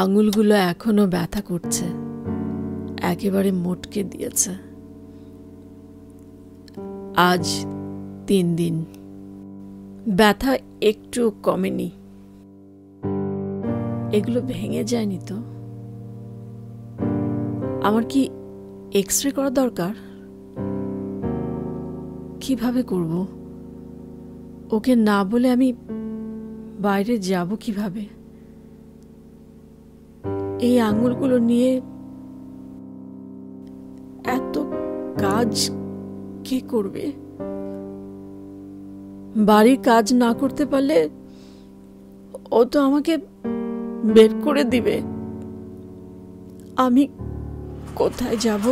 আঙুলগুলো এখনো ব্যথা করছে, একেবারে মোটকে দিয়েছে। আজ 3 দিন, ব্যথা একটু কমেনি। এগুলো ভেঙে যায়নি তো? আমার কি এক্স-রে করা দরকার? কিভাবে করব? ওকে না বলে আমি বাইরে যাব কিভাবে? এই আঙুলগুলো নিয়ে এত কাজ কে করবে? বাড়ির কাজ না করতে পারলে ও তো আমাকে বের করে দিবে। আমি কোথায় যাব?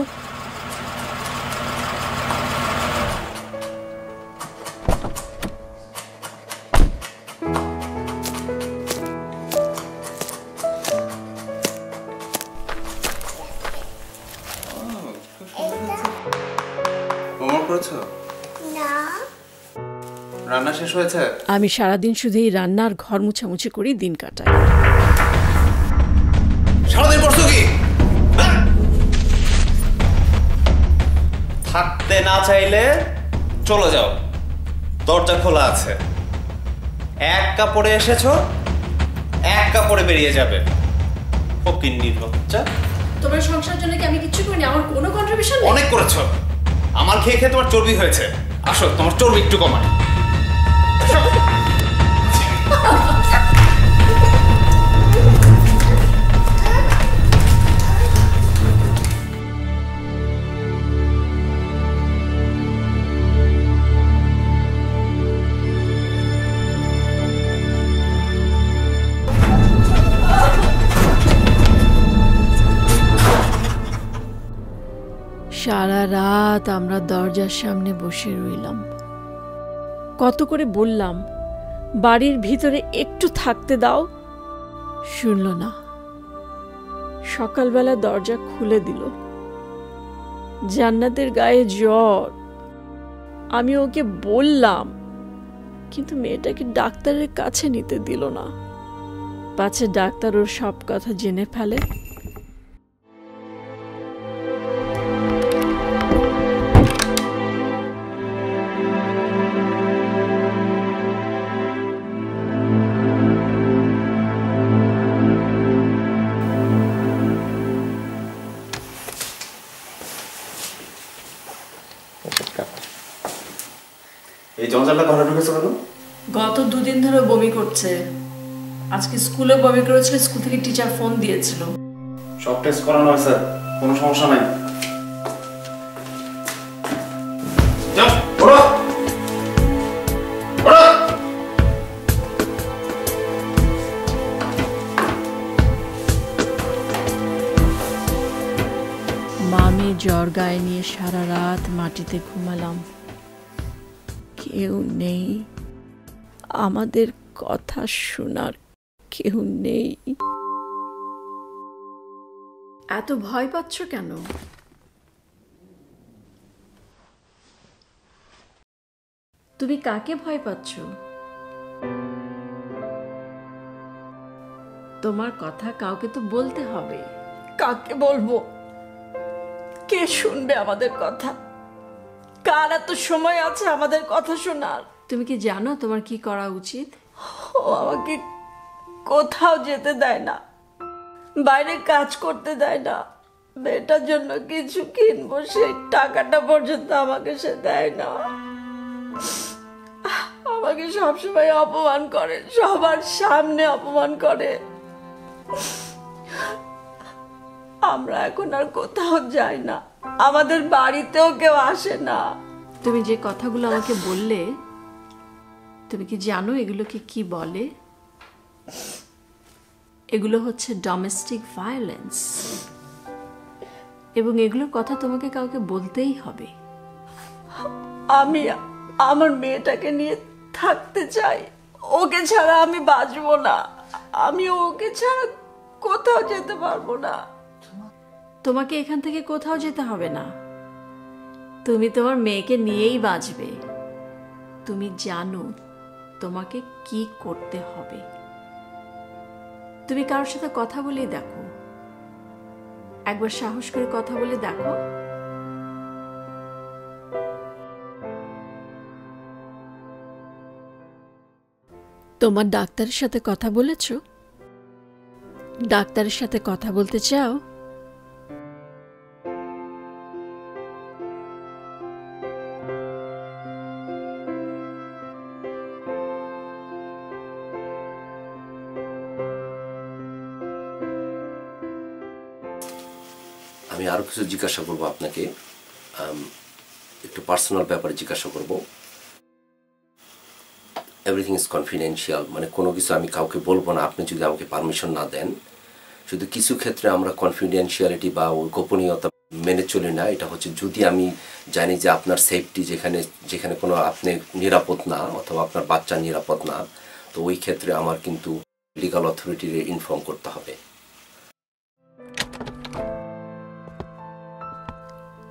রান্না শেষ হয়েছে? আমি সারাদিন শুধু এই রান্নার ঘর মুছামুছি করেই দিন কাটাই। সারাদিন করছো কি? থাকতে না চাইলে চলে যাও, দরজা খোলা আছে। এক কাপড়ে এসেছো, এক কাপড়ে বেরিয়ে যাবে। ফকিন্নির বাচ্চা। তোমার সংসারের জন্য কি আমি কিছু করিনি? আমার কোনো কন্ট্রিবিউশন নেই? অনেক করেছো। আমার খেয়ে খেয়ে তোমার চর্বি হয়েছে। আসো, তোমার চর্বি একটু কমায়। সারা রাত আমরা দরজার সামনে বসে রইলাম। কত করে বললাম বাড়ির ভিতরে একটু থাকতে দাও, শুনল না। সকালবেলা দরজা খুলে দিল। জান্নাতের গায়ে জ্বর। আমি ওকে বললাম, কিন্তু মেয়েটাকে ডাক্তারের কাছে নিতে দিল না। পাছে ডাক্তার ওর সব কথা জেনে ফেলে। এই জঞ্জালটা ঘরে ঢুকেছো কেন? গত 2 দিন ধরে বমি করছে। আজকে স্কুলে বমি করেছিল, স্কুল থেকে টিচার ফোন দিয়েছিল। সব টেস্ট করানো হয়েছে, কোনো সমস্যা নাই। যাও, ওঠো। ওঠো। মামি জ্বর গায়ে নিয়ে সারা রাত মাটিতে ঘুমালাম। কেউ নেই, আমাদের কথা শোনার কেউ নেই। এত ভয় পাচ্ছ কেন? তুমি কাকে ভয় পাচ্ছ? তোমার কথা কাউকে তো বলতে হবে। কাকে বলবো? কে শুনবে আমাদের কথা? কার এত সময় আছে আমাদের কথা শোনার? তুমি কি জানো তোমার কি করা উচিত? ও আমাকে কোথাও যেতে দেয় না, বাইরে কাজ করতে দেয় না। মেয়েটার জন্য কিছু কিনবো, সেই টাকাটা পর্যন্ত আমাকে সে দেয় না। আমাকে সবসময় অপমান করে, সবার সামনে অপমান করে। আমরা এখন আর কোথাও যাই না, আমাদের বাড়িতেও কেউ আসে না। তুমি যে কথাগুলো আমাকে বললে, তুমি কি জানো এগুলোকে কি বলে? এগুলো হচ্ছে ডোমেস্টিক ভায়োলেন্স, এবং এগুলোর কথা তোমাকে কাউকে বলতেই হবে। আমি আমার মেয়েটাকে নিয়ে থাকতে চাই, ওকে ছাড়া আমি বাঁচবো না। আমি ওকে ছাড়া কোথাও যেতে পারবো না। তোমাকে এখান থেকে কোথাও যেতে হবে না, তুমি তোমার মেয়েকে নিয়েই বাঁচবে। তুমি জানো তোমাকে কি করতে হবে। তুমি কারোর সাথে কথা বলেই দেখো, একবার সাহস করে কথা বলে দেখো। তোমার ডাক্তারের সাথে কথা বলেছো? ডাক্তারের সাথে কথা বলতে চাও? আমি আরো কিছু জিজ্ঞাসা করব আপনাকে, একটু পার্সোনাল ব্যাপারে জিজ্ঞাসা করব। এভরিথিং ইজ কনফিডেন্সিয়াল, মানে কোনো কিছু আমি কাউকে বলবো না আপনি যদি আমাকে পারমিশন না দেন। শুধু কিছু ক্ষেত্রে আমরা কনফিডেন্সিয়ালিটি বা গোপনীয়তা মেনে চলি না। এটা হচ্ছে যদি আমি জানি যে আপনার সেফটি যেখানে কোনো আপনি নিরাপদ না অথবা আপনার বাচ্চা নিরাপদ না, তো ওই ক্ষেত্রে আমার কিন্তু লিগাল অথরিটির ইনফর্ম করতে হবে।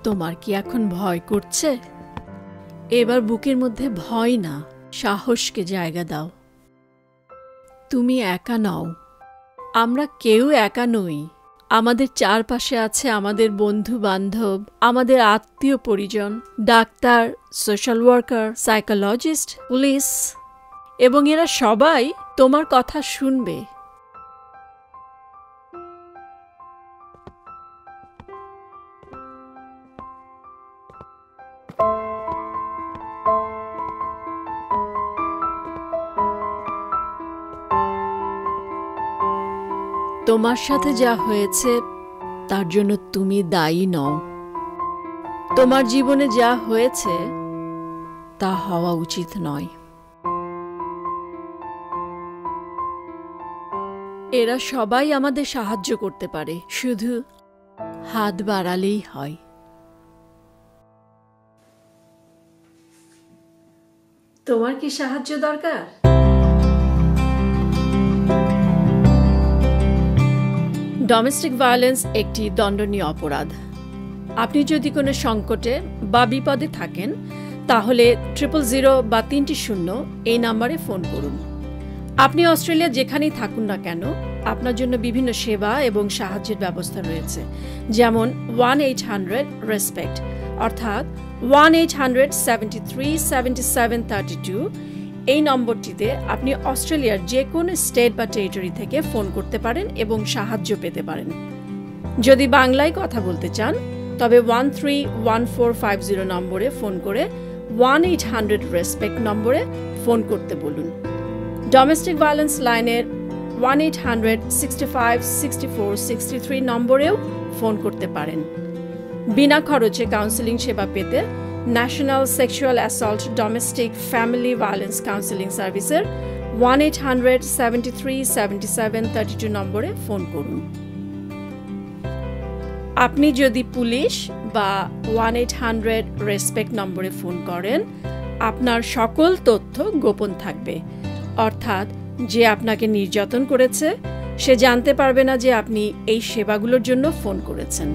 তোমার কি এখন ভয় করছে? এবার বুকের মধ্যে ভয় না, সাহসকে জায়গা দাও। তুমি একা নও, আমরা কেউ একা নই। আমাদের চারপাশে আছে আমাদের বন্ধু বান্ধব, আমাদের আত্মীয় পরিজন, doctor, social worker, psychologist, police, এবং এরা সবাই তোমার কথা শুনবে। তোমার সাথে যা হয়েছে তার জন্য তুমি দায়ী নও। তোমার জীবনে যা হয়েছে তা হওয়া উচিত নয়। এরা সবাই আমাদের সাহায্য করতে পারে, শুধু হাত বাড়ালেই হয়। তোমার কি সাহায্য দরকার? ডোমেস্টিক ভায়োলেন্স একটি দণ্ডনীয় অপরাধ। আপনি যদি কোনো সংকটে বা বিপদে থাকেন তাহলে 000 বা 3 এই নাম্বারে ফোন করুন। আপনি অস্ট্রেলিয়া যেখানেই থাকুন না কেন, আপনার জন্য বিভিন্ন সেবা এবং সাহায্যের ব্যবস্থা রয়েছে, যেমন 1-800-RESPECT অর্থাৎ 1-800-73-77-32। এই নম্বরটিতে আপনি অস্ট্রেলিয়ার যে কোনো স্টেট বা টেরিটরি থেকে ফোন করতে পারেন এবং সাহায্য পেতে পারেন। যদি বাংলায় কথা বলতে চান তবে 131450 নম্বরে ফোন করে 1-800-RESPECT নম্বরে ফোন করতে বলুন। ডোমেস্টিক ভায়োলেন্স লাইনের 1-800-65-64-63 নম্বরেও ফোন করতে পারেন। বিনা খরচে কাউন্সেলিং সেবা পেতে national sexual assault domestic family violence counselling সার্ভিসের 1-800-73-77-32 নম্বরে ফোন করুন। আপনি যদি পুলিশ বা 1-800-RESPECT নম্বরে ফোন করেন, আপনার সকল তথ্য গোপন থাকবে, অর্থাৎ যে আপনাকে নির্যাতন করেছে সে জানতে পারবে না যে আপনি এই সেবাগুলোর জন্য ফোন করেছেন।